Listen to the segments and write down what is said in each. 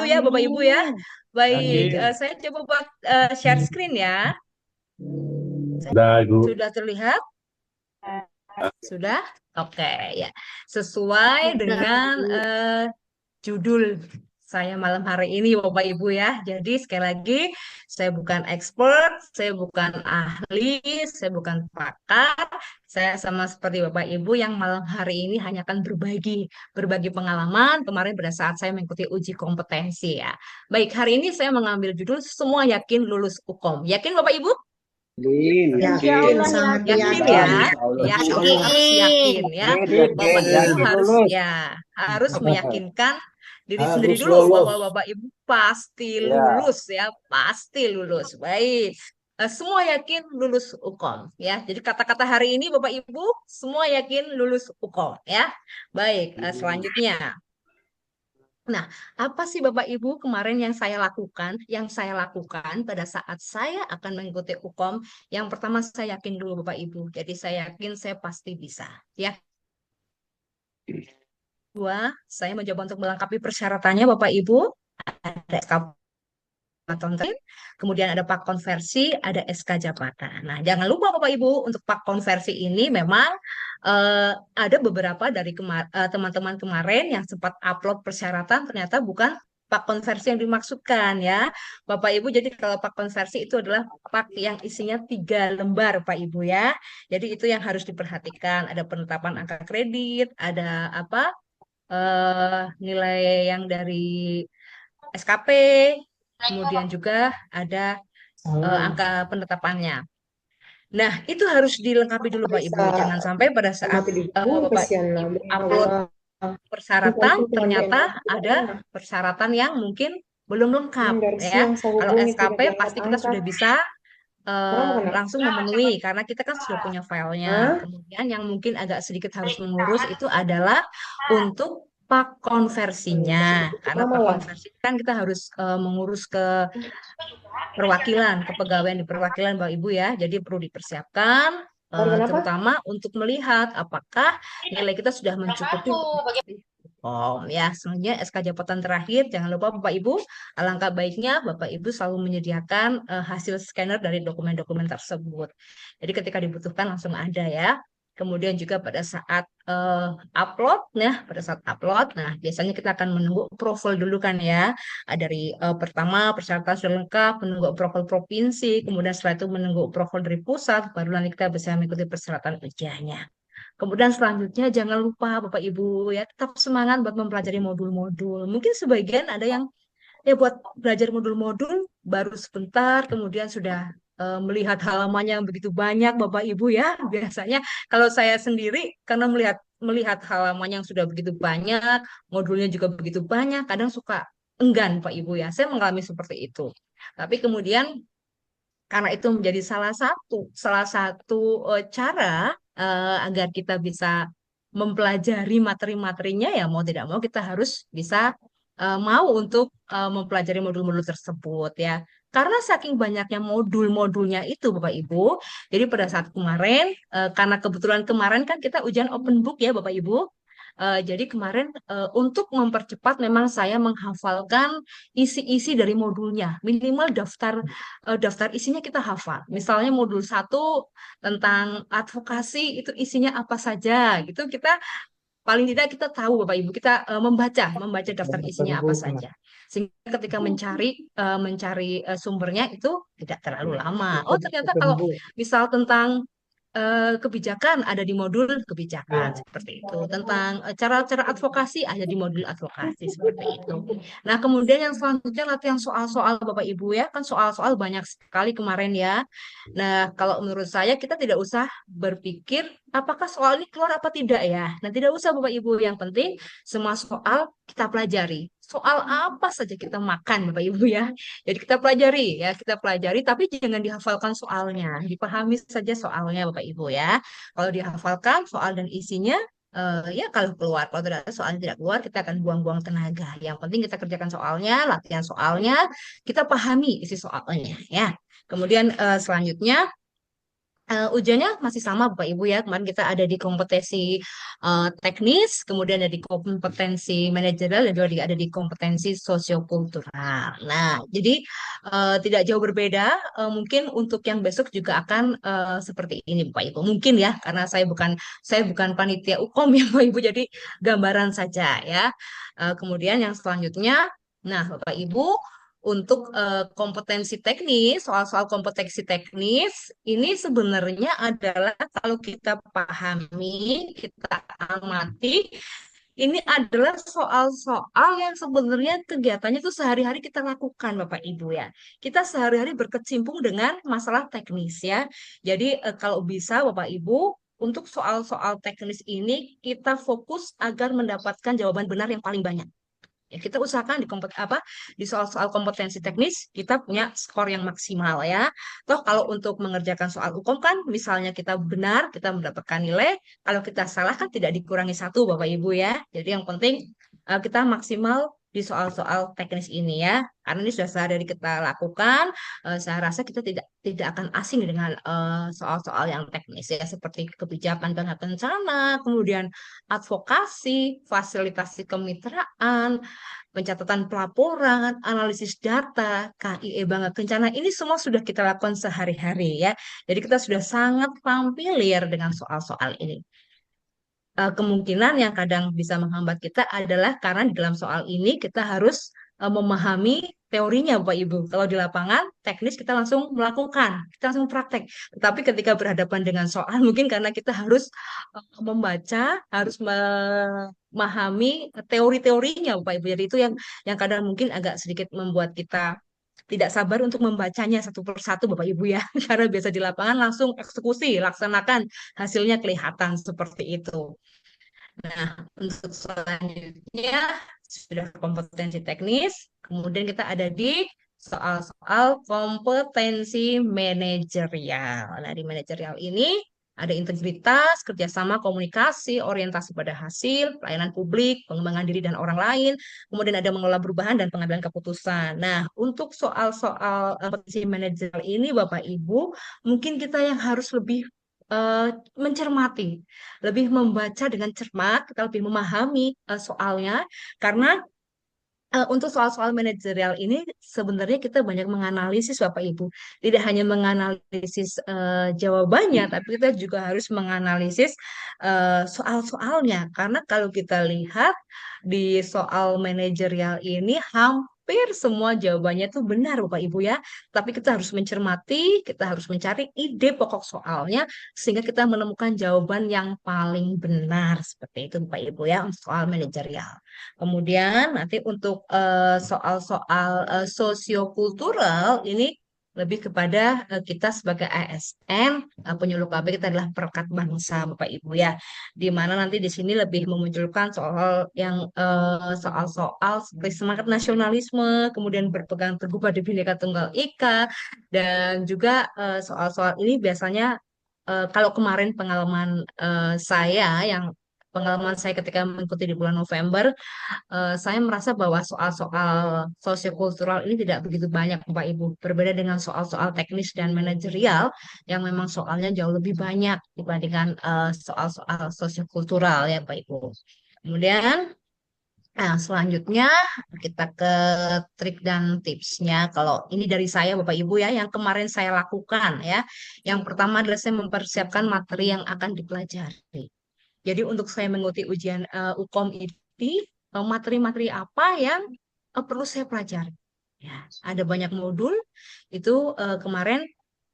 ya Bapak Ibu ya. Baik, Yakin. saya coba buat share screen ya. Udah, Ibu. Sudah terlihat? Sudah? Oke, ya. Sesuai dengan judul saya malam hari ini, Bapak Ibu ya. Jadi sekali lagi, saya bukan expert, saya bukan ahli, saya bukan pakar. Saya sama seperti Bapak Ibu yang malam hari ini hanya akan berbagi pengalaman kemarin pada saat saya mengikuti uji kompetensi ya. Baik, hari ini saya mengambil judul Semua Yakin Lulus UKOM. Yakin Bapak Ibu? Yakin, Insya yakin. Allah Sangat yakin. yakin Ya, ya. insya Allah. Yakin Yakin, harus yakin ya. Bapak Ibu yakin harus lulus. harus meyakinkan diri sendiri Harus dulu bahwa lulus. Bapak Ibu pasti Ya. lulus ya, pasti lulus. Baik. Semua yakin lulus UKOM ya. Jadi kata-kata hari ini Bapak Ibu semua yakin lulus UKOM ya. Baik, selanjutnya. Nah, apa sih Bapak Ibu kemarin yang saya lakukan? Yang saya lakukan pada saat saya akan mengikuti UKOM, yang pertama saya yakin dulu Bapak Ibu. Jadi saya yakin saya pasti bisa. Ya, kedua, saya mencoba untuk melengkapi persyaratannya Bapak Ibu. Ada konten, kemudian ada pak konversi, ada SK jabatan. Nah, jangan lupa Bapak Ibu, untuk pak konversi ini memang ada beberapa dari teman-teman kemarin yang sempat upload persyaratan, ternyata bukan pak konversi yang dimaksudkan ya. Bapak Ibu, jadi kalau pak konversi itu adalah pak yang isinya 3 lembar Pak Ibu ya. Jadi itu yang harus diperhatikan. Ada penetapan angka kredit, ada apa nilai yang dari SKP, kemudian juga ada angka penetapannya. Nah, itu harus dilengkapi dulu Pak Ibu. Jangan sampai pada saat Mati di buku Bapak kasihan lah. Ibu upload persyaratan, ternyata ada persyaratan yang mungkin belum lengkap Dari ya. siang saya Kalau hubungi SKP tidak pasti kita diangkat-angkat. sudah bisa Kenapa kenapa? langsung memenuhi karena kita kan sudah punya filenya. Hah? Kemudian yang mungkin agak sedikit harus mengurus itu adalah untuk pak konversinya. Karena Mama pak lah. konversi kan kita harus mengurus ke perwakilan, kepegawaian di perwakilan Bapak Ibu ya. Jadi perlu dipersiapkan Baru kenapa? terutama untuk melihat apakah nilai kita sudah mencukupi untuk mengikuti form ya. Selanjutnya SK jabatan terakhir, jangan lupa Bapak Ibu, alangkah baiknya Bapak Ibu selalu menyediakan hasil scanner dari dokumen-dokumen tersebut. Jadi ketika dibutuhkan langsung ada ya. Kemudian juga pada saat upload, pada saat upload, nah biasanya kita akan menunggu profil dulu kan ya. Dari pertama persyaratan sudah lengkap, menunggu profil provinsi, kemudian setelah itu menunggu profil dari pusat, baru nanti kita bisa mengikuti persyaratan ujiannya. Kemudian selanjutnya jangan lupa Bapak Ibu ya tetap semangat buat mempelajari modul-modul. Mungkin sebagian ada yang ya buat belajar modul-modul baru sebentar kemudian sudah melihat halaman yang begitu banyak Bapak Ibu ya. Biasanya kalau saya sendiri karena melihat melihat halaman yang sudah begitu banyak, modulnya juga begitu banyak, kadang suka enggan Pak Ibu ya. Saya mengalami seperti itu. Tapi kemudian karena itu menjadi salah satu cara agar kita bisa mempelajari materi-materinya ya mau tidak mau kita harus bisa mau untuk mempelajari modul-modul tersebut ya. Karena saking banyaknya modul-modulnya itu Bapak Ibu, jadi pada saat kemarin karena kebetulan kemarin kan kita ujian open book ya Bapak Ibu. Jadi kemarin untuk mempercepat memang saya menghafalkan isi-isi dari modulnya. Minimal daftar isinya kita hafal. Misalnya modul 1 tentang advokasi itu isinya apa saja gitu. Kita paling tidak kita tahu Bapak Ibu, kita membaca daftar isinya apa saja. Sehingga ketika mencari sumbernya itu tidak terlalu lama. Oh, ternyata kalau misal tentang kebijakan ada di modul kebijakan seperti itu. Tentang cara-cara advokasi ada di modul advokasi seperti itu. Nah, kemudian yang selanjutnya latihan soal-soal Bapak Ibu ya, kan soal-soal banyak sekali kemarin ya. Nah, kalau menurut saya kita tidak usah berpikir apakah soal ini keluar apa tidak ya. Nah, tidak usah Bapak Ibu, yang penting semua soal kita pelajari. Soal apa saja kita makan Bapak Ibu ya. Jadi kita pelajari tapi jangan dihafalkan soalnya, dipahami saja soalnya Bapak Ibu ya. Kalau dihafalkan soal dan isinya ya kalau keluar, kalau tidak soalnya tidak keluar kita akan buang-buang tenaga. Yang penting kita kerjakan soalnya, latihan soalnya, kita pahami isi soalnya ya. Kemudian selanjutnya Ujiannya masih sama Bapak Ibu ya. Kemarin kita ada di kompetensi teknis, kemudian ada di kompetensi manajerial, dan juga ada di kompetensi sosiokultural. Nah, jadi tidak jauh berbeda. Mungkin untuk yang besok juga akan seperti ini Bapak Ibu. Mungkin ya, karena saya bukan panitia UKOM ya Bapak Ibu. Jadi gambaran saja ya. Kemudian yang selanjutnya, nah Bapak Ibu, untuk kompetensi teknis, soal-soal kompetensi teknis ini sebenarnya adalah kalau kita pahami, kita amati, ini adalah soal-soal yang sebenarnya kegiatannya itu sehari-hari kita lakukan, Bapak Ibu ya. Kita sehari-hari berkecimpung dengan masalah teknis ya. Jadi kalau bisa Bapak Ibu, untuk soal-soal teknis ini kita fokus agar mendapatkan jawaban benar yang paling banyak. Ya, kita usahakan di soal-soal kompetensi teknis kita punya skor yang maksimal ya. Toh kalau untuk mengerjakan soal hukum kan misalnya kita benar kita mendapatkan nilai, kalau kita salah kan tidak dikurangi satu Bapak Ibu ya. Jadi yang penting kita maksimal di soal-soal teknis ini ya. Karena ini sudah sehari-hari kita lakukan, saya rasa kita tidak tidak akan asing dengan soal-soal yang teknis ya seperti kebijakan dan rencana, kemudian advokasi, fasilitasi kemitraan, pencatatan pelaporan, analisis data, KIE Bangga Kencana, ini semua sudah kita lakukan sehari-hari ya. Jadi kita sudah sangat familiar dengan soal-soal ini. Kemungkinan yang kadang bisa menghambat kita adalah karena di dalam soal ini kita harus memahami teorinya Bapak Ibu. Kalau di lapangan teknis kita langsung melakukan, kita langsung praktek. Tetapi ketika berhadapan dengan soal mungkin karena kita harus membaca, harus memahami teori-teorinya Bapak Ibu. Jadi itu yang kadang mungkin agak sedikit membuat kita tidak sabar untuk membacanya satu persatu Bapak Ibu ya. Karena biasa di lapangan langsung eksekusi, laksanakan, hasilnya kelihatan seperti itu. Nah, untuk selanjutnya sudah kompetensi teknis, kemudian kita ada di soal-soal kompetensi manajerial. Nah, di manajerial ini ada integritas, kerjasama, komunikasi, orientasi pada hasil, pelayanan publik, pengembangan diri dan orang lain, kemudian ada mengelola perubahan dan pengambilan keputusan. Nah, untuk soal-soal kompetensi manajerial ini, Bapak Ibu, mungkin kita yang harus lebih eh, mencermati, lebih membaca dengan cermat, kita lebih memahami soalnya, karena untuk soal-soal manajerial ini sebenarnya kita banyak menganalisis Bapak Ibu. Tidak hanya menganalisis jawabannya, tapi kita juga harus menganalisis soal-soalnya. Karena kalau kita lihat di soal manajerial ini hampir semua jawabannya itu benar Bapak Ibu ya. Tapi kita harus mencermati, kita harus mencari ide pokok soalnya sehingga kita menemukan jawaban yang paling benar seperti itu Bapak Ibu ya untuk soal manajerial. Kemudian nanti untuk soal-soal sosiokultural ini lebih kepada kita sebagai ASN, penyuluh KB kita adalah perekat bangsa Bapak Ibu ya. Di mana nanti di sini lebih memunculkan soal-soal seperti semangat nasionalisme, kemudian berpegang teguh pada Bhinneka Tunggal Ika, dan juga soal-soal ini biasanya kalau kemarin pengalaman saya ketika mengikuti di bulan November, saya merasa bahwa soal-soal sosiokultural ini tidak begitu banyak, Bapak Ibu. Berbeda dengan soal-soal teknis dan manajerial yang memang soalnya jauh lebih banyak dibandingkan soal-soal sosiokultural ya, Bapak Ibu. Kemudian, selanjutnya kita ke trik dan tipsnya. Kalau ini dari saya, Bapak Ibu ya, yang kemarin saya lakukan ya. Yang pertama adalah saya mempersiapkan materi yang akan dipelajari. Jadi untuk saya mengikuti ujian UKOM ini, materi-materi apa yang perlu saya pelajari. Ya, ada banyak modul. Itu kemarin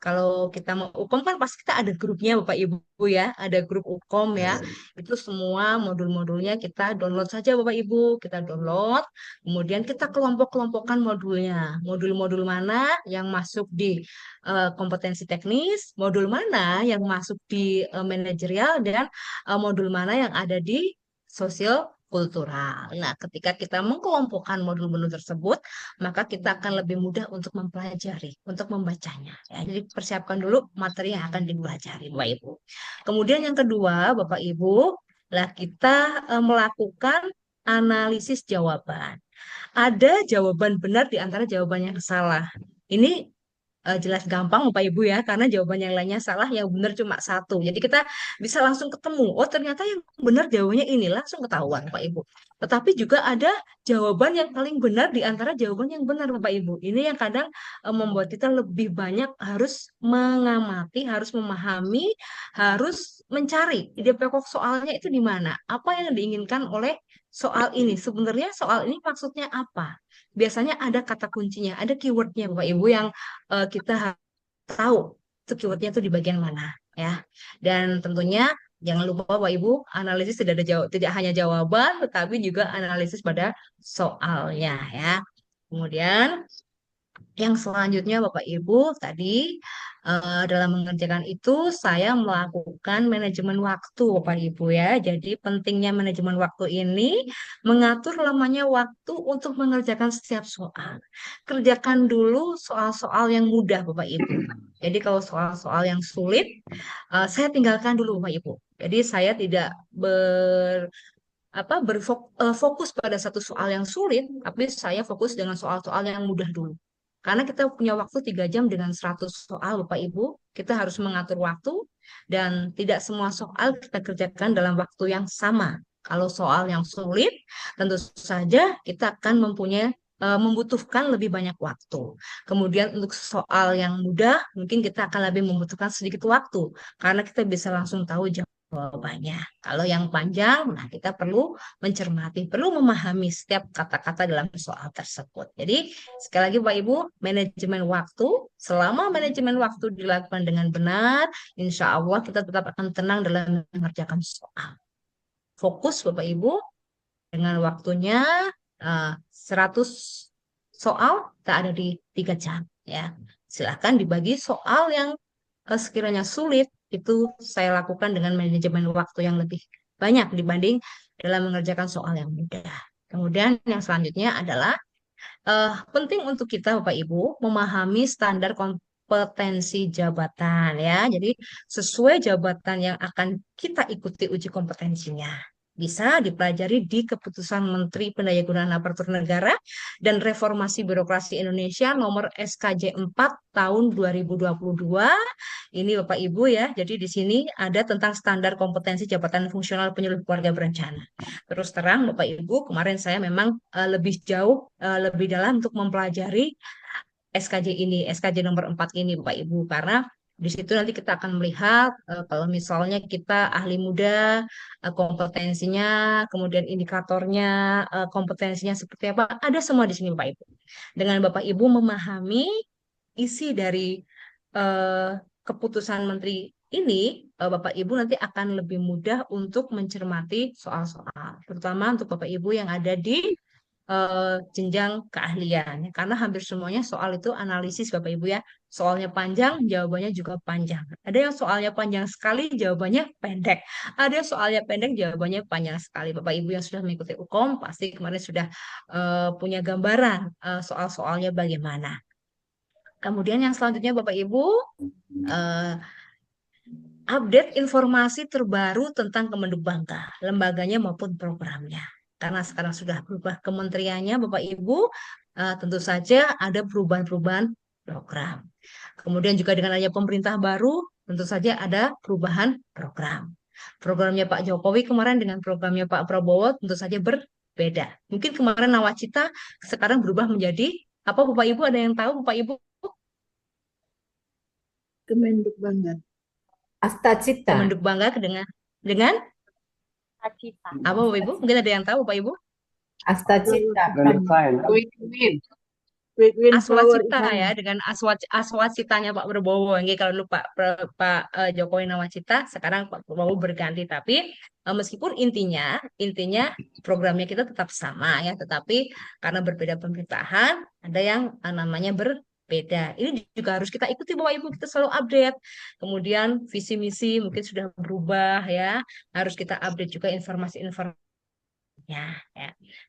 kalau kita mau UKOM kan pasti kita ada grupnya Bapak Ibu ya, ada grup UKOM ya. Itu semua modul-modulnya kita download saja Bapak Ibu, kita download. Kemudian kita kelompok-kelompokkan modulnya. Modul-modul mana yang masuk di kompetensi teknis, modul mana yang masuk di manajerial, dan modul mana yang ada di sosial kultural. Nah, ketika kita mengkelompokkan modul-modul tersebut, maka kita akan lebih mudah untuk mempelajari, untuk membacanya. Ya, jadi persiapkan dulu materi yang akan dipelajari, Bapak Ibu. Kemudian yang kedua, Bapak Ibu, lah kita melakukan analisis jawaban. Ada jawaban benar di antara jawaban yang salah. Ini jelas gampang Bapak Ibu ya, karena jawaban yang lainnya salah, yang benar cuma satu. Jadi kita bisa langsung ketemu, oh ternyata yang benar jawabannya ini, langsung ketahuan Bapak Ibu. Tetapi juga ada jawaban yang paling benar di antara jawaban yang benar Bapak Ibu. Ini yang kadang membuat kita lebih banyak harus mengamati, harus memahami, harus mencari ide pokok soalnya itu di mana. Apa yang diinginkan oleh soal ini? Sebenarnya soal ini maksudnya apa? Biasanya ada kata kuncinya, ada keywordnya Bapak Ibu yang kita harus tahu itu keywordnya itu di bagian mana ya. Dan tentunya jangan lupa Bapak Ibu, analisis tidak ada tidak hanya jawaban, tetapi juga analisis pada soalnya ya. Kemudian yang selanjutnya Bapak Ibu tadi dalam mengerjakan itu saya melakukan manajemen waktu Bapak Ibu ya. Jadi pentingnya manajemen waktu ini mengatur lamanya waktu untuk mengerjakan setiap soal. Kerjakan dulu soal-soal yang mudah Bapak Ibu. Jadi kalau soal-soal yang sulit saya tinggalkan dulu Bapak Ibu. Jadi saya tidak fokus pada satu soal yang sulit, tapi saya fokus dengan soal-soal yang mudah dulu. Karena kita punya waktu 3 jam dengan 100 soal, Bapak Ibu. Kita harus mengatur waktu dan tidak semua soal kita kerjakan dalam waktu yang sama. Kalau soal yang sulit, tentu saja kita akan membutuhkan lebih banyak waktu. Kemudian untuk soal yang mudah, mungkin kita akan lebih membutuhkan sedikit waktu karena kita bisa langsung tahu jawabannya. Kalau yang panjang, nah kita perlu mencermati, perlu memahami setiap kata-kata dalam soal tersebut. Jadi, sekali lagi Bapak Ibu, manajemen waktu, selama manajemen waktu dilakukan dengan benar, insya Allah kita tetap akan tenang dalam mengerjakan soal. Fokus Bapak Ibu, dengan waktunya 100 soal, tak ada di 3 jam. Ya. Silahkan dibagi soal yang sekiranya sulit, itu saya lakukan dengan manajemen waktu yang lebih banyak dibanding dalam mengerjakan soal yang mudah. Kemudian yang selanjutnya adalah penting untuk kita Bapak Ibu memahami standar kompetensi jabatan ya. Jadi sesuai jabatan yang akan kita ikuti uji kompetensinya. Bisa dipelajari di Keputusan Menteri Pendayagunaan Aparatur Negara dan Reformasi Birokrasi Indonesia nomor SKJ 4 tahun 2022. Ini Bapak Ibu ya. Jadi di sini ada tentang standar kompetensi jabatan fungsional penyuluh keluarga berencana. Terus terang Bapak Ibu, kemarin saya memang lebih jauh, lebih dalam untuk mempelajari SKJ ini, SKJ nomor 4 ini Bapak Ibu, karena di situ nanti kita akan melihat kalau misalnya kita ahli muda, kompetensinya, kemudian indikatornya, kompetensinya seperti apa, ada semua di sini Bapak Ibu. Dengan Bapak Ibu memahami isi dari eh, keputusan menteri ini, Bapak Ibu nanti akan lebih mudah untuk mencermati soal-soal, terutama untuk Bapak Ibu yang ada di jenjang keahlian. Karena hampir semuanya soal itu analisis Bapak Ibu ya. Soalnya panjang, jawabannya juga panjang. Ada yang soalnya panjang sekali, jawabannya pendek. Ada yang soalnya pendek, jawabannya panjang sekali. Bapak Ibu yang sudah mengikuti UKOM pasti kemarin sudah punya gambaran soal-soalnya bagaimana. Kemudian yang selanjutnya Bapak Ibu, eh, update informasi terbaru tentang Kemenhub Bangka, lembaganya maupun programnya. Karena sekarang sudah berubah kementeriannya, Bapak Ibu, tentu saja ada perubahan-perubahan program. Kemudian juga dengan adanya pemerintah baru, tentu saja ada perubahan program. Programnya Pak Jokowi kemarin dengan programnya Pak Prabowo tentu saja berbeda. Mungkin kemarin Nawacita, sekarang berubah menjadi apa Bapak Ibu, ada yang tahu Bapak Ibu? Kemenduk banget. Astacita. Kemenhub Bangga dengan apa Bapak Ibu? Mungkin ada yang tahu Bapak Ibu? Astacita. Quick win flower Aswacita ikan. ya, dengan aswacitanya Pak Prabowo. Nggih, kalau dulu Pak Jokowi Nawacita, sekarang Pak Prabowo berganti. Tapi meskipun intinya programnya kita tetap sama ya, tetapi karena berbeda pemerintahan, ada yang namanya berbeda. Ini juga harus kita ikuti Bapak Ibu, kita selalu update. Kemudian visi misi mungkin sudah berubah ya, harus kita update juga informasi-informasi. Ya.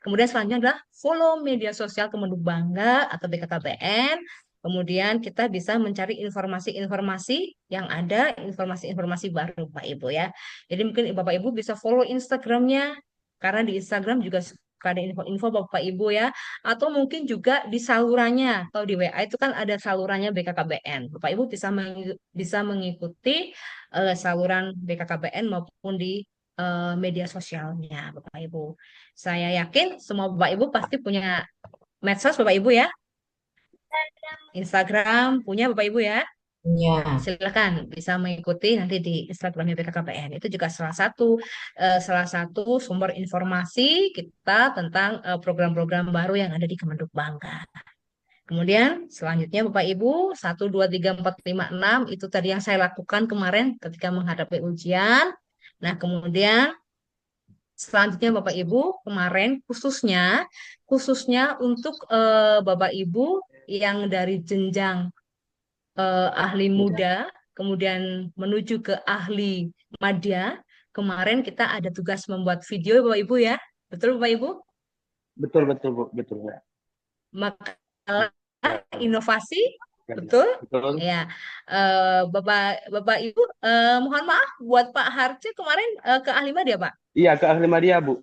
Kemudian selanjutnya adalah follow media sosial Kemenhub Bangga atau BKKBN. Kemudian kita bisa mencari informasi-informasi yang ada, informasi-informasi baru Pak Ibu ya. Jadi mungkin Bapak Ibu bisa follow Instagramnya, karena di Instagram juga ada info-info Bapak Ibu ya, atau mungkin juga di salurannya atau di WA itu kan ada salurannya BKKBN. Bapak Ibu bisa mengikuti saluran BKKBN maupun di media sosialnya Bapak Ibu. Saya yakin semua Bapak Ibu pasti punya medsos Bapak Ibu ya. Instagram punya Bapak Ibu ya. Ya. Silakan bisa mengikuti nanti di Instagramnya BKKBN. Itu juga salah satu sumber informasi kita tentang program-program baru yang ada di Kemenduk Bangga. Kemudian selanjutnya Bapak Ibu 1, 2, 3, 4, 5, 6 itu tadi yang saya lakukan kemarin ketika menghadapi ujian. Nah, kemudian selanjutnya Bapak Ibu kemarin khususnya untuk Bapak Ibu yang dari jenjang ahli muda, kemudian menuju ke ahli madya. Kemarin kita ada tugas membuat video Bapak Ibu ya. Betul Bapak Ibu? Betul, betul, Bu. Betul, Bu. Makalah inovasi, Ya, betul? betul. Ya, Bapak Ibu, mohon maaf buat Pak Harce kemarin ke ahli madya Pak. Iya, ke ahli media, Bu.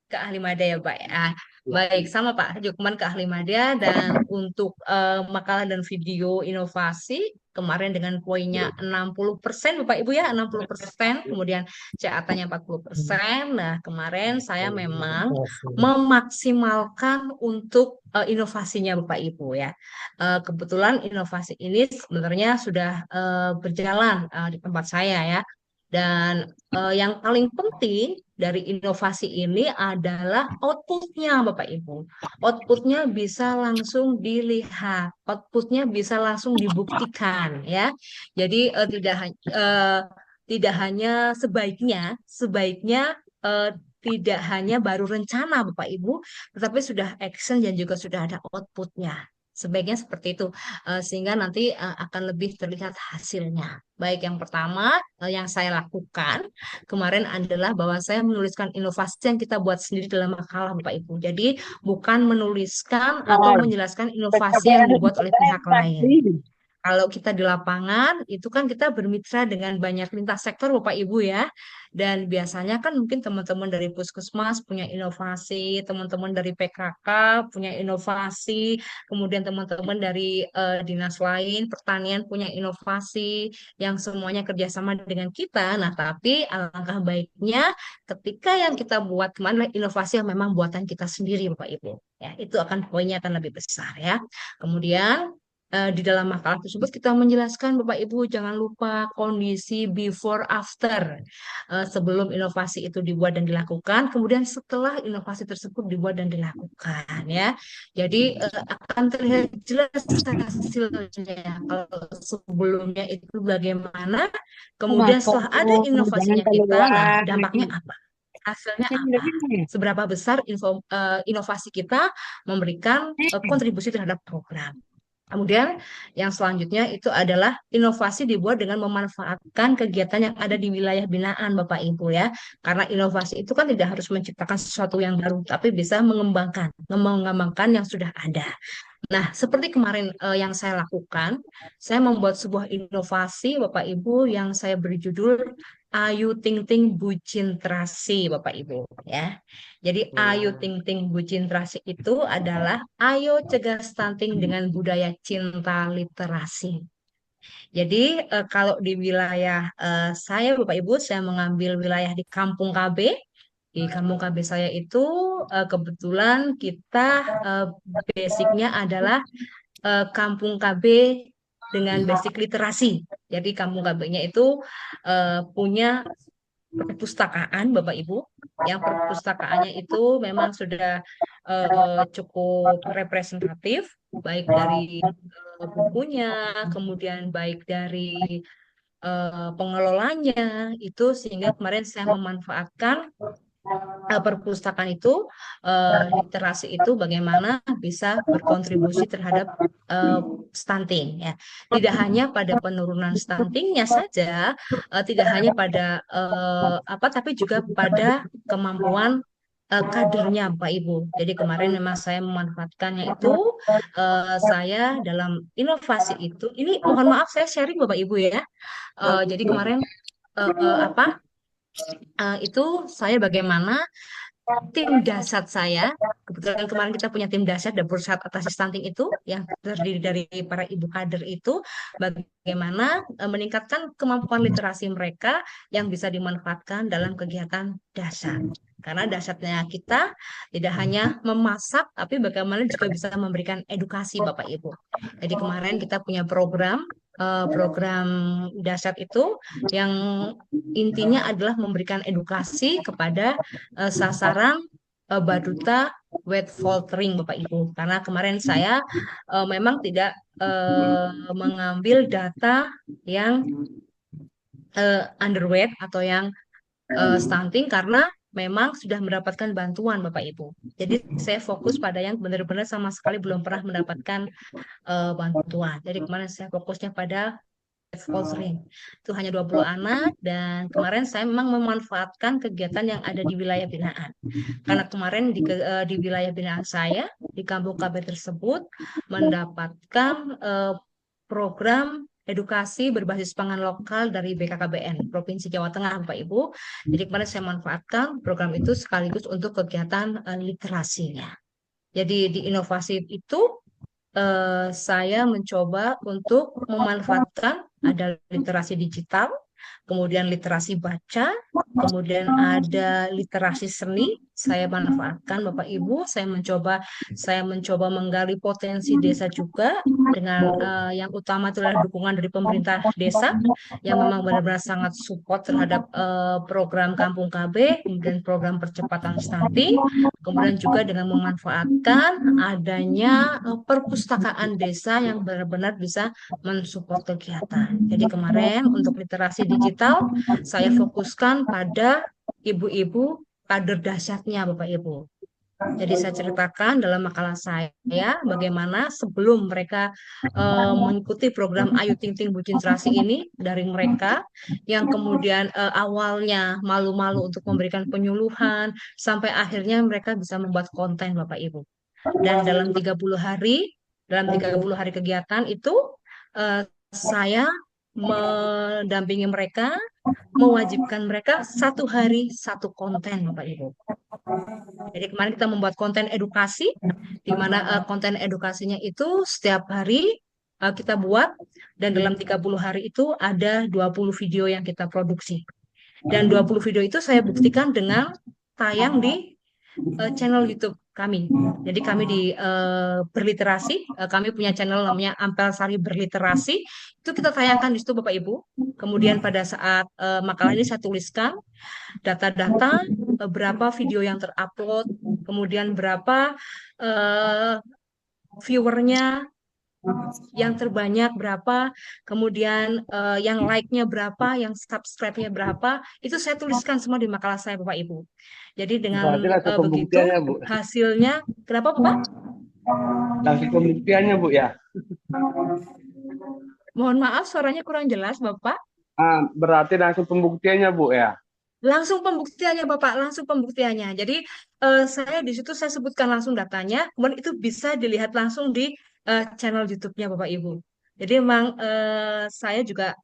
Ke ahli madya ya Pak. Baik, sama Pak. Dokumen ke ahli madya dan untuk makalah dan video inovasi kemarin dengan poinnya 60% Bapak Ibu ya, 60%, kemudian CAT-nya 40%. Nah, kemarin saya memang memaksimalkan untuk inovasinya Bapak Ibu ya. Kebetulan inovasi ini sebenarnya sudah berjalan di tempat saya ya. Dan yang paling penting dari inovasi ini adalah outputnya, Bapak Ibu. Outputnya bisa langsung dilihat, outputnya bisa langsung dibuktikan, ya. Jadi tidak hanya sebaiknya tidak hanya baru rencana, Bapak Ibu, tetapi sudah action dan juga sudah ada outputnya. Sebaiknya seperti itu, sehingga nanti akan lebih terlihat hasilnya. Baik, yang pertama yang saya lakukan kemarin adalah bahwa saya menuliskan inovasi yang kita buat sendiri dalam makalah, Bapak Ibu. Jadi bukan menuliskan atau menjelaskan inovasi yang dibuat oleh pihak lain. Kalau kita di lapangan, itu kan kita bermitra dengan banyak lintas sektor, Bapak Ibu ya. Dan biasanya kan mungkin teman-teman dari Puskesmas punya inovasi, teman-teman dari PKK punya inovasi, kemudian teman-teman dari dinas lain, pertanian punya inovasi, yang semuanya kerjasama dengan kita. Nah, tapi alangkah baiknya ketika yang kita buat kemana inovasi yang memang buatan kita sendiri, Bapak Ibu. Ya, itu akan poinnya akan lebih besar ya. Kemudian di dalam makalah tersebut kita menjelaskan Bapak Ibu jangan lupa kondisi before after sebelum inovasi itu dibuat dan dilakukan, kemudian setelah inovasi tersebut dibuat dan dilakukan ya. Jadi akan terlihat jelas hasilnya kalau sebelumnya itu bagaimana, kemudian setelah ada inovasinya kita, nah dampaknya apa? Hasilnya apa? Seberapa besar inovasi kita memberikan kontribusi terhadap program. Kemudian yang selanjutnya itu adalah inovasi dibuat dengan memanfaatkan kegiatan yang ada di wilayah binaan Bapak Ibu ya. Karena inovasi itu kan tidak harus menciptakan sesuatu yang baru, tapi bisa mengembangkan yang sudah ada. Nah, seperti kemarin yang saya lakukan, saya membuat sebuah inovasi Bapak Ibu yang saya beri judul Ayu Ting Ting Bucin Terasi Bapak Ibu ya. Jadi Ayu Ting Ting Bucin Terasi itu adalah ayo cegah stunting dengan budaya cinta literasi. Jadi kalau di wilayah saya Bapak Ibu, saya mengambil wilayah di Kampung KB. Di Kampung KB saya itu kebetulan kita basicnya adalah Kampung KB dengan basic literasi. Jadi Kampung KB-nya itu punya perpustakaan Bapak Ibu. Yang perpustakaannya itu memang sudah cukup representatif, baik dari bukunya, kemudian baik dari pengelolanya itu, sehingga kemarin saya memanfaatkan perpustakaan itu, literasi itu bagaimana bisa berkontribusi terhadap stunting ya. Tidak hanya pada penurunan stuntingnya saja, tidak hanya pada tapi juga pada kemampuan kadernya Pak Ibu. Jadi kemarin memang saya memanfaatkannya itu, saya dalam inovasi itu, ini mohon maaf saya sharing Bapak Ibu ya. Jadi kemarin itu saya bagaimana tim dahsyat saya. Kebetulan kemarin kita punya tim dahsyat dan pusat atasi stunting itu yang terdiri dari para ibu kader itu, bagaimana meningkatkan kemampuan literasi mereka yang bisa dimanfaatkan dalam kegiatan dahsyat. Karena dahsyatnya kita tidak hanya memasak, tapi bagaimana juga bisa memberikan edukasi Bapak Ibu. Jadi kemarin kita punya program dahsyat itu yang intinya adalah memberikan edukasi kepada sasaran Baduta wet faltering Bapak Ibu. Karena kemarin saya memang tidak mengambil data yang underweight atau yang stunting karena memang sudah mendapatkan bantuan Bapak Ibu. Jadi saya fokus pada yang benar-benar sama sekali belum pernah mendapatkan bantuan. Jadi kemarin saya fokusnya pada sponsoring. Itu hanya 20 anak dan kemarin saya memang memanfaatkan kegiatan yang ada di wilayah binaan. Karena kemarin di wilayah binaan saya di kampung KB tersebut mendapatkan program edukasi berbasis pangan lokal dari BKKBN Provinsi Jawa Tengah, Bapak Ibu. Jadi kemarin saya manfaatkan program itu sekaligus untuk kegiatan literasinya. Jadi di inovasi itu saya mencoba untuk memanfaatkan ada literasi digital, kemudian literasi baca, kemudian ada literasi seni. Saya manfaatkan Bapak Ibu, saya mencoba menggali potensi desa juga dengan yang utama itu adalah dukungan dari pemerintah desa yang memang benar-benar sangat support terhadap program Kampung KB, kemudian program percepatan stunting, kemudian juga dengan memanfaatkan adanya perpustakaan desa yang benar-benar bisa mensupport kegiatan. Jadi kemarin untuk literasi digital saya fokuskan pada ibu-ibu kader dahsyatnya Bapak Ibu. Jadi saya ceritakan dalam makalah saya bagaimana sebelum mereka mengikuti program Ayu Ting Ting Bucin Terasi ini dari mereka yang kemudian awalnya malu-malu untuk memberikan penyuluhan sampai akhirnya mereka bisa membuat konten Bapak Ibu. Dan dalam 30 hari kegiatan itu saya mendampingi mereka, mewajibkan mereka 1 hari 1 konten Bapak Ibu. Jadi kemarin kita membuat konten edukasi, di mana konten edukasinya itu setiap hari kita buat, dan dalam 30 hari itu ada 20 video yang kita produksi. Dan 20 video itu saya buktikan dengan tayang di channel YouTube kami. Jadi kami di Berliterasi, kami punya channel namanya Ampel Sari Berliterasi. Itu kita tayangkan di situ Bapak Ibu. Kemudian pada saat makalah ini saya tuliskan data-data berapa video yang terupload, kemudian berapa viewernya yang terbanyak berapa, kemudian yang like-nya berapa, yang subscribe-nya berapa, itu saya tuliskan semua di makalah saya Bapak Ibu. Jadi dengan Berarti langsung begitu pembuktiannya, Bu. hasilnya, kenapa Bapak? Langsung pembuktiannya, Bu, ya. Mohon maaf suaranya kurang jelas Bapak. Berarti langsung pembuktiannya, Bu, ya. Langsung pembuktiannya Bapak, langsung pembuktiannya. Jadi saya di situ saya sebutkan langsung datanya, kemudian itu bisa dilihat langsung di channel YouTube-nya Bapak Ibu. Jadi memang saya juga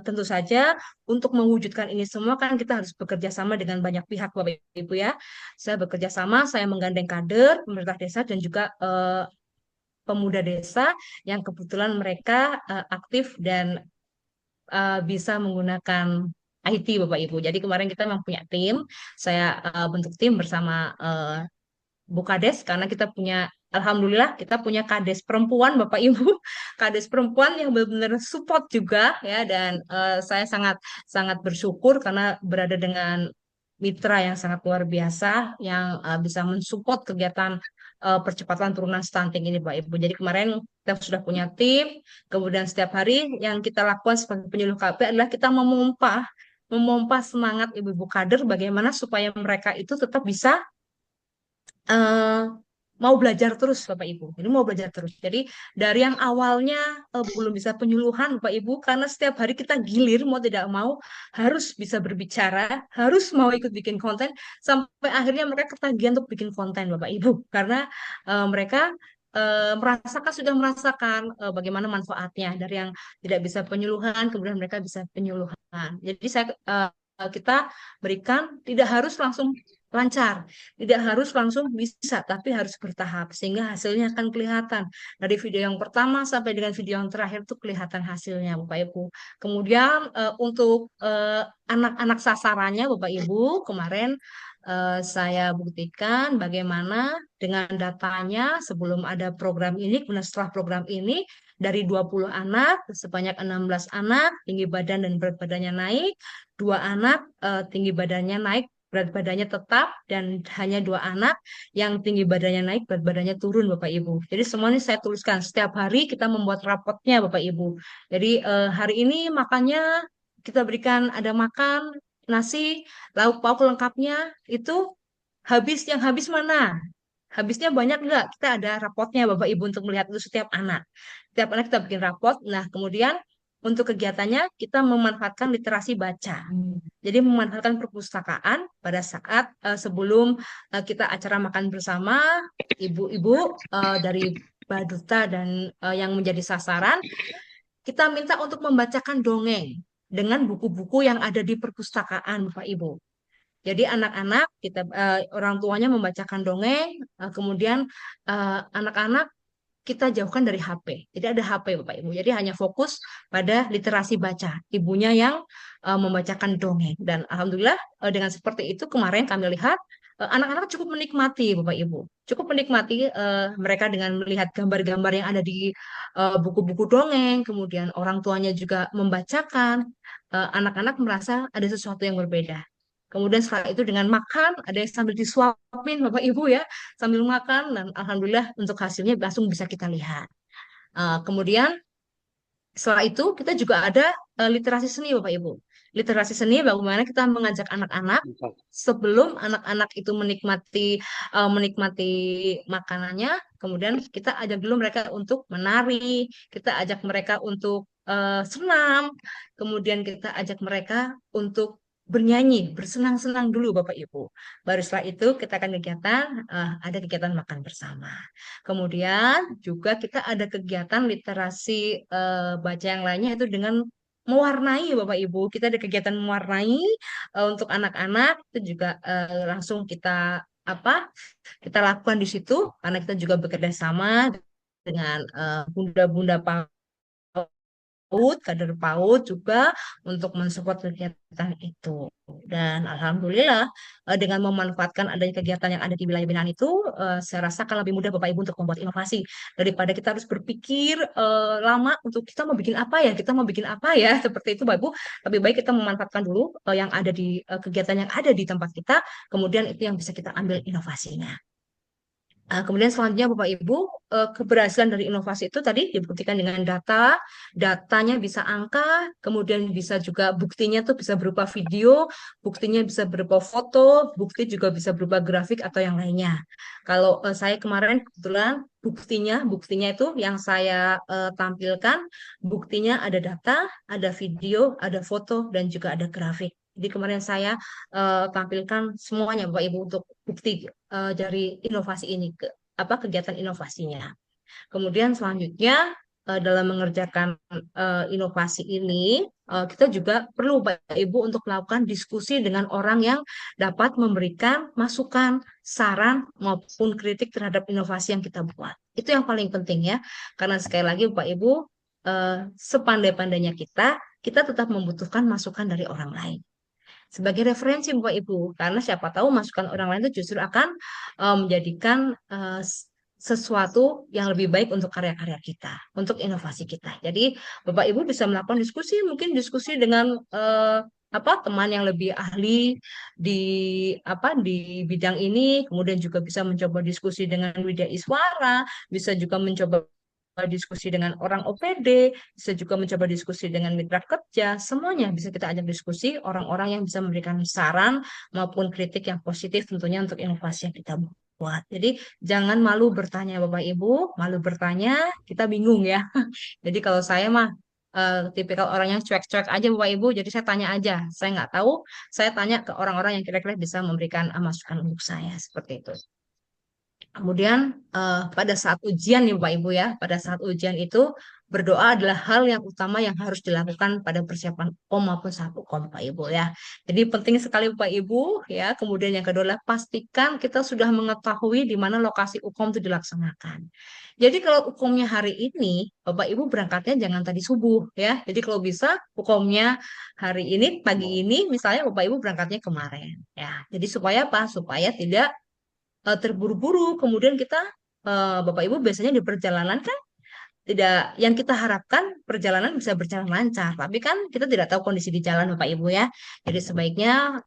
tentu saja untuk mewujudkan ini semua kan kita harus bekerja sama dengan banyak pihak Bapak Ibu ya. Saya bekerja sama, saya menggandeng kader, pemerintah desa dan juga pemuda desa yang kebetulan mereka aktif dan bisa menggunakan IT Bapak Ibu. Jadi kemarin kita memang punya tim, saya bentuk tim bersama Bu Kades karena kita punya Alhamdulillah kita punya kades perempuan Bapak Ibu, kades perempuan yang benar-benar support juga ya, dan saya sangat sangat bersyukur karena berada dengan mitra yang sangat luar biasa yang bisa mensupport kegiatan percepatan turunan stunting ini Pak Ibu. Jadi kemarin kita sudah punya tim, kemudian setiap hari yang kita lakukan sebagai penyuluh KB adalah kita memompa semangat ibu-ibu kader bagaimana supaya mereka itu tetap bisa eh, mau belajar terus Bapak Ibu. Jadi mau belajar terus. Jadi dari yang awalnya belum bisa penyuluhan Bapak Ibu karena setiap hari kita gilir mau tidak mau harus bisa berbicara, harus mau ikut bikin konten sampai akhirnya mereka ketagihan untuk bikin konten Bapak Ibu karena mereka sudah merasakan bagaimana manfaatnya dari yang tidak bisa penyuluhan kemudian mereka bisa penyuluhan. Jadi kita berikan tidak harus langsung lancar. Tidak harus langsung bisa, tapi harus bertahap sehingga hasilnya akan kelihatan. Dari video yang pertama sampai dengan video yang terakhir tuh kelihatan hasilnya, Bapak Ibu. Kemudian untuk anak-anak sasarannya, Bapak Ibu, kemarin saya buktikan bagaimana dengan datanya sebelum ada program ini, kemudian setelah program ini dari 20 anak sebanyak 16 anak tinggi badan dan berat badannya naik, 2 anak tinggi badannya naik, berat badannya tetap, dan hanya 2 anak yang tinggi badannya naik, berat badannya turun, Bapak Ibu. Jadi semuanya saya tuliskan. Setiap hari kita membuat rapotnya, Bapak Ibu. Jadi hari ini makannya kita berikan ada makan nasi, lauk pauk lengkapnya itu yang habis mana? Habisnya banyak nggak? Kita ada rapotnya Bapak Ibu untuk melihat itu setiap anak. Setiap anak kita bikin rapot. Nah, kemudian untuk kegiatannya kita memanfaatkan literasi baca. Jadi memanfaatkan perpustakaan pada saat sebelum kita acara makan bersama, ibu-ibu dari Baduta dan yang menjadi sasaran, kita minta untuk membacakan dongeng dengan buku-buku yang ada di perpustakaan, Bapak Ibu. Jadi anak-anak kita orang tuanya membacakan dongeng, kemudian anak-anak kita jauhkan dari HP. Jadi ada HP Bapak Ibu. Jadi hanya fokus pada literasi baca. Ibunya yang membacakan dongeng. Dan alhamdulillah dengan seperti itu kemarin kami lihat anak-anak cukup menikmati Bapak Ibu. Cukup menikmati mereka dengan melihat gambar-gambar yang ada di buku-buku dongeng, kemudian orang tuanya juga membacakan. Anak-anak merasa ada sesuatu yang berbeda. Kemudian setelah itu dengan makan, ada yang sambil disuapin Bapak Ibu ya, sambil makan, dan alhamdulillah untuk hasilnya langsung bisa kita lihat. Kemudian setelah itu kita juga ada literasi seni Bapak Ibu. Literasi seni bagaimana kita mengajak anak-anak sebelum anak-anak itu menikmati makanannya, kemudian kita ajak dulu mereka untuk menari, kita ajak mereka untuk senam, kemudian kita ajak mereka untuk bernyanyi, bersenang-senang dulu Bapak Ibu. Baru setelah itu kita akan ada kegiatan makan bersama. Kemudian juga kita ada kegiatan literasi baca yang lainnya itu dengan mewarnai Bapak Ibu. Kita ada kegiatan mewarnai untuk anak-anak itu juga langsung apa? Kita lakukan di situ karena kita juga bekerja sama dengan bunda-bunda PAUD, kader PAUD juga untuk mensupport kegiatan itu. Dan alhamdulillah dengan memanfaatkan adanya kegiatan yang ada di wilayah binaan itu, saya rasa akan lebih mudah Bapak Ibu untuk membuat inovasi daripada kita harus berpikir lama untuk kita mau bikin apa ya, kita mau bikin apa ya, seperti itu Bapak Ibu. Lebih baik kita memanfaatkan dulu yang ada di kegiatan yang ada di tempat kita, kemudian itu yang bisa kita ambil inovasinya. Kemudian selanjutnya Bapak Ibu, keberhasilan dari inovasi itu tadi dibuktikan dengan datanya bisa angka, kemudian bisa juga buktinya tuh bisa berupa video, buktinya bisa berupa foto, bukti juga bisa berupa grafik atau yang lainnya. Kalau saya kemarin kebetulan buktinya itu yang saya tampilkan, buktinya ada data, ada video, ada foto, dan juga ada grafik. Jadi kemarin saya tampilkan semuanya Bapak Ibu untuk bukti dari inovasi ini kegiatan inovasinya. Kemudian selanjutnya dalam mengerjakan inovasi ini kita juga perlu Bapak Ibu untuk melakukan diskusi dengan orang yang dapat memberikan masukan, saran maupun kritik terhadap inovasi yang kita buat. Itu yang paling penting ya. Karena sekali lagi Bapak Ibu sepandai-pandainya kita tetap membutuhkan masukan dari orang lain sebagai referensi Bapak Ibu, karena siapa tahu masukan orang lain itu justru akan menjadikan sesuatu yang lebih baik untuk karya-karya kita, untuk inovasi kita. Jadi Bapak Ibu bisa melakukan diskusi, mungkin diskusi dengan teman yang lebih ahli di bidang ini, kemudian juga bisa mencoba diskusi dengan Widya Iswara, bisa juga mencoba diskusi dengan orang OPD, bisa juga mencoba diskusi dengan mitra kerja, semuanya bisa kita ajak diskusi orang-orang yang bisa memberikan saran maupun kritik yang positif tentunya untuk inovasi yang kita buat. Jadi jangan malu bertanya Bapak Ibu, malu bertanya, kita bingung ya. Jadi kalau saya mah tipikal orang yang cuek-cuek aja Bapak Ibu, jadi saya tanya aja, saya nggak tahu, saya tanya ke orang-orang yang kira-kira bisa memberikan masukan untuk saya, seperti itu. Kemudian pada saat ujian nih Bapak Ibu ya, pada saat ujian itu berdoa adalah hal yang utama yang harus dilakukan pada persiapan UKOM maupun saat UKOM Bapak Ibu ya. Jadi penting sekali Bapak Ibu ya. Kemudian yang kedua adalah pastikan kita sudah mengetahui di mana lokasi UKOM itu dilaksanakan. Jadi kalau UKOM-nya hari ini, Bapak Ibu berangkatnya jangan tadi subuh ya. Jadi kalau bisa UKOM-nya hari ini pagi ini misalnya Bapak Ibu berangkatnya kemarin ya. Jadi supaya apa? Supaya tidak terburu-buru. Kemudian kita Bapak Ibu biasanya di perjalanan kan tidak yang kita harapkan perjalanan bisa berjalan lancar, tapi kan kita tidak tahu kondisi di jalan Bapak Ibu ya. Jadi sebaiknya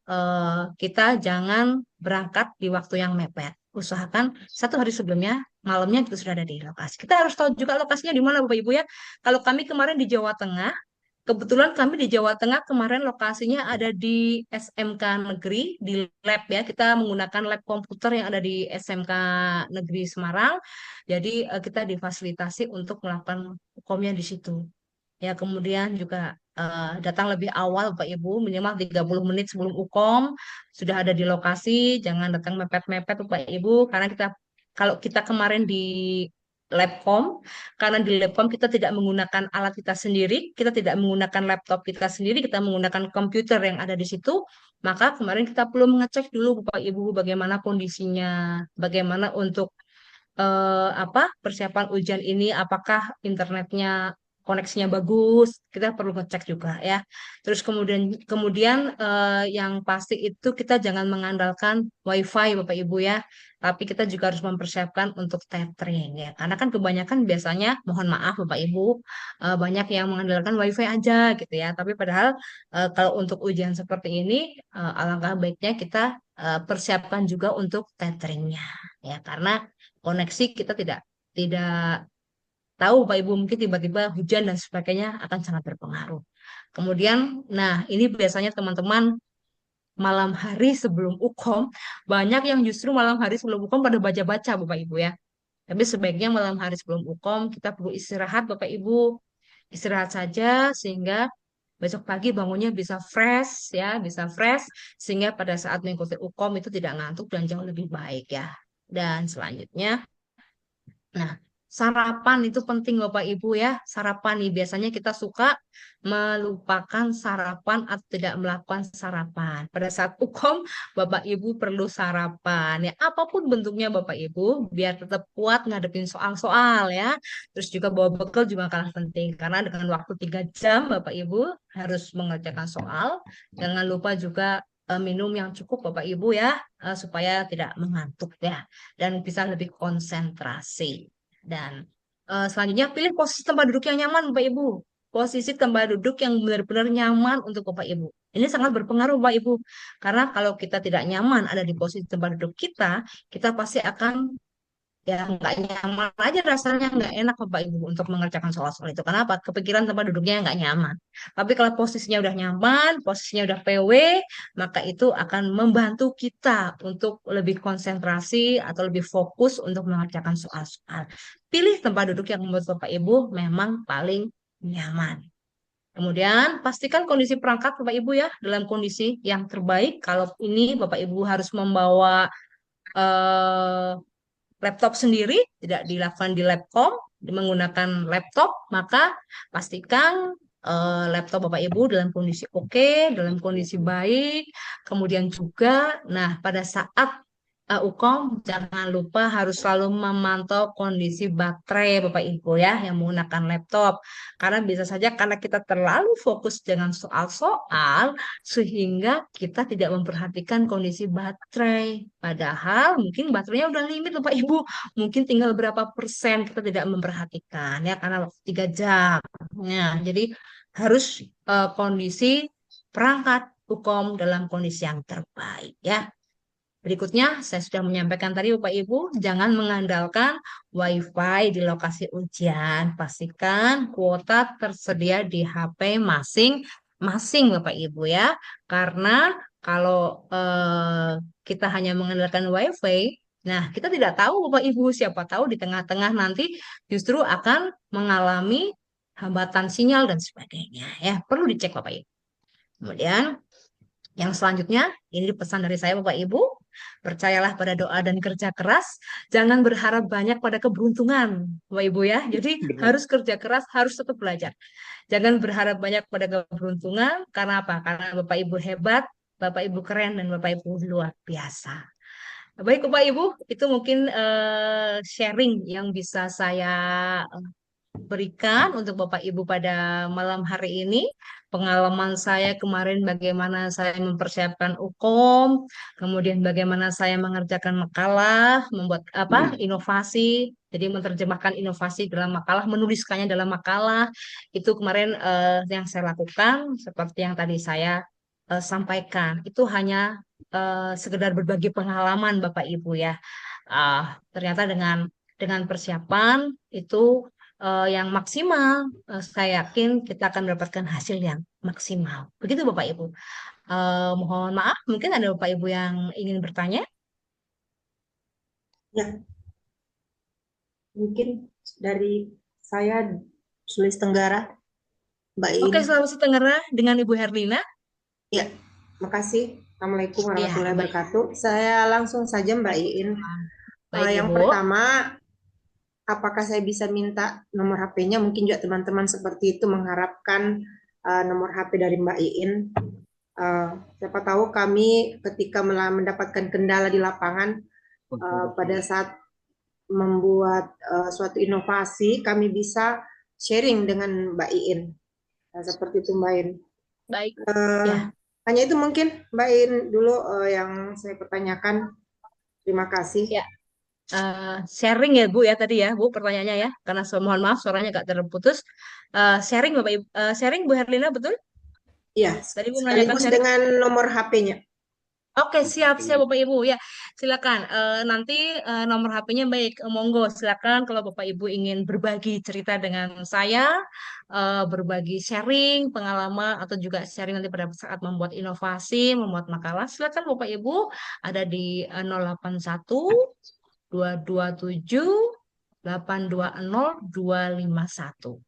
kita jangan berangkat di waktu yang mepet. Usahakan 1 hari sebelumnya, malamnya kita sudah ada di lokasi. Kita harus tahu juga lokasinya di mana Bapak Ibu ya. Kalau kami kemarin di Jawa Tengah, kebetulan kami di Jawa Tengah kemarin lokasinya ada di SMK Negeri, di lab ya. Kita menggunakan lab komputer yang ada di SMK Negeri Semarang. Jadi kita difasilitasi untuk melakukan hukumnya di situ. Ya, kemudian juga datang lebih awal Bapak Ibu, minimal 30 menit sebelum UKOM sudah ada di lokasi, jangan datang mepet-mepet Bapak Ibu karena kita kalau kita kemarin di Labcom, karena di Labcom kita tidak menggunakan alat kita sendiri, kita tidak menggunakan laptop kita sendiri, kita menggunakan komputer yang ada di situ, maka kemarin kita perlu mengecek dulu Bapak Ibu bagaimana kondisinya, bagaimana untuk apa persiapan ujian ini, apakah internetnya koneksinya bagus, kita perlu ngecek juga ya. Terus kemudian kemudian yang pasti itu kita jangan mengandalkan WiFi Bapak Ibu ya, tapi kita juga harus mempersiapkan untuk tethering ya. Karena kan kebanyakan biasanya, mohon maaf Bapak Ibu, banyak yang mengandalkan WiFi aja gitu ya. Tapi padahal kalau untuk ujian seperti ini, alangkah baiknya kita persiapkan juga untuk tetheringnya ya, karena koneksi kita tidak tidak tahu Pak Ibu mungkin tiba-tiba hujan dan sebagainya akan sangat berpengaruh. Kemudian, nah ini biasanya teman-teman malam hari sebelum UKOM banyak yang justru malam hari sebelum UKOM pada baca-baca Bapak Ibu ya. Tapi sebaiknya malam hari sebelum UKOM kita perlu istirahat Bapak Ibu, istirahat saja sehingga besok pagi bangunnya bisa fresh ya, bisa fresh sehingga pada saat mengikuti UKOM itu tidak ngantuk dan jauh lebih baik ya. Dan selanjutnya, nah, sarapan itu penting Bapak Ibu ya. Sarapan nih biasanya kita suka melupakan sarapan atau tidak melakukan sarapan. Pada saat UKOM, Bapak Ibu perlu sarapan ya. Apapun bentuknya Bapak Ibu, biar tetap kuat ngadepin soal-soal ya. Terus juga bawa bekal juga kalah penting. Karena dengan waktu 3 jam Bapak Ibu harus mengerjakan soal. Jangan lupa juga minum yang cukup Bapak Ibu ya, supaya tidak mengantuk ya dan bisa lebih konsentrasi. Dan selanjutnya pilih posisi tempat duduk yang nyaman Bapak Ibu. Posisi tempat duduk yang benar-benar nyaman untuk Bapak Ibu. Ini sangat berpengaruh Bapak Ibu. Karena kalau kita tidak nyaman ada di posisi tempat duduk kita, kita pasti akan ya nggak nyaman aja, rasanya nggak enak Bapak Ibu untuk mengerjakan soal-soal itu. Kenapa? Kepikiran tempat duduknya nggak nyaman. Tapi kalau posisinya udah nyaman, posisinya udah PW, maka itu akan membantu kita untuk lebih konsentrasi atau lebih fokus untuk mengerjakan soal-soal. Pilih tempat duduk yang menurut Bapak Ibu memang paling nyaman. Kemudian pastikan kondisi perangkat Bapak Ibu ya dalam kondisi yang terbaik. Kalau ini Bapak Ibu harus membawa eh, laptop sendiri, tidak dilakukan di Labcom, menggunakan laptop, maka pastikan laptop Bapak Ibu dalam kondisi oke, dalam kondisi baik. Kemudian juga, nah pada saat UKOM, jangan lupa harus selalu memantau kondisi baterai Bapak Ibu ya yang menggunakan laptop. Karena bisa saja karena kita terlalu fokus dengan soal-soal sehingga kita tidak memperhatikan kondisi baterai. Padahal mungkin baterainya udah limit Bapak Ibu. Mungkin tinggal berapa persen kita tidak memperhatikan ya karena waktu 3 jam. Nah, jadi harus kondisi perangkat UKOM dalam kondisi yang terbaik ya. Berikutnya, saya sudah menyampaikan tadi Bapak Ibu, jangan mengandalkan WiFi di lokasi ujian. Pastikan kuota tersedia di HP masing-masing Bapak Ibu ya. Karena kalau kita hanya mengandalkan WiFi, nah kita tidak tahu Bapak Ibu, siapa tahu di tengah-tengah nanti justru akan mengalami hambatan sinyal dan sebagainya ya. Perlu dicek Bapak Ibu. Kemudian Yang selanjutnya, ini pesan dari saya Bapak Ibu, percayalah pada doa dan kerja keras, jangan berharap banyak pada keberuntungan, Bapak Ibu ya. Jadi Benar. harus kerja keras, harus tetap belajar. Jangan berharap banyak pada keberuntungan, karena apa? Karena Bapak Ibu hebat, Bapak Ibu keren, dan Bapak Ibu luar biasa. Baik Bapak Ibu, itu mungkin sharing yang bisa saya berikan untuk Bapak Ibu pada malam hari ini. Pengalaman saya kemarin bagaimana saya mempersiapkan UKOM, kemudian bagaimana saya mengerjakan makalah, membuat apa inovasi, jadi menerjemahkan inovasi dalam makalah, menuliskannya dalam makalah. Itu kemarin yang saya lakukan seperti yang tadi saya sampaikan. Itu hanya sekedar berbagi pengalaman Bapak Ibu ya. Ternyata dengan persiapan itu yang maksimal, saya yakin kita akan mendapatkan hasil yang maksimal. Begitu Bapak Ibu. Mohon maaf, mungkin ada Bapak Ibu yang ingin bertanya. Ya, mungkin dari saya Sulawesi Tenggara, Mbak Oke, In. Sulawesi Tenggara dengan Ibu Herlina. Ya, makasih. Assalamualaikum Ya, warahmatullahi baik. wabarakatuh. Saya langsung saja Mbak Iin. Baik, Yang Ibu. pertama, apakah saya bisa minta nomor HP-nya? Mungkin juga teman-teman seperti itu mengharapkan nomor HP dari Mbak Iin. Siapa tahu kami ketika mendapatkan kendala di lapangan pada saat membuat suatu inovasi, kami bisa sharing dengan Mbak Iin. Seperti itu Mbak Iin. Baik. Eh, Ya. Hanya itu mungkin Mbak Iin dulu yang saya pertanyakan. Terima kasih. Ya. Sharing ya Bu ya tadi ya Bu pertanyaannya ya, karena mohon maaf suaranya agak terputus. Sharing Bapak Ibu, sharing Bu Herlina betul? Iya, Tadi Bu menanyakan sekaligus sharing. dengan nomor HP-nya. Oke, siap, siap Bapak Ibu. Ya, silakan. Nanti nomor HP-nya baik, monggo. Silakan kalau Bapak Ibu ingin berbagi cerita dengan saya, berbagi sharing, pengalaman, atau juga sharing nanti pada saat membuat inovasi, membuat makalah. Silakan Bapak Ibu ada di 081 227 820 251.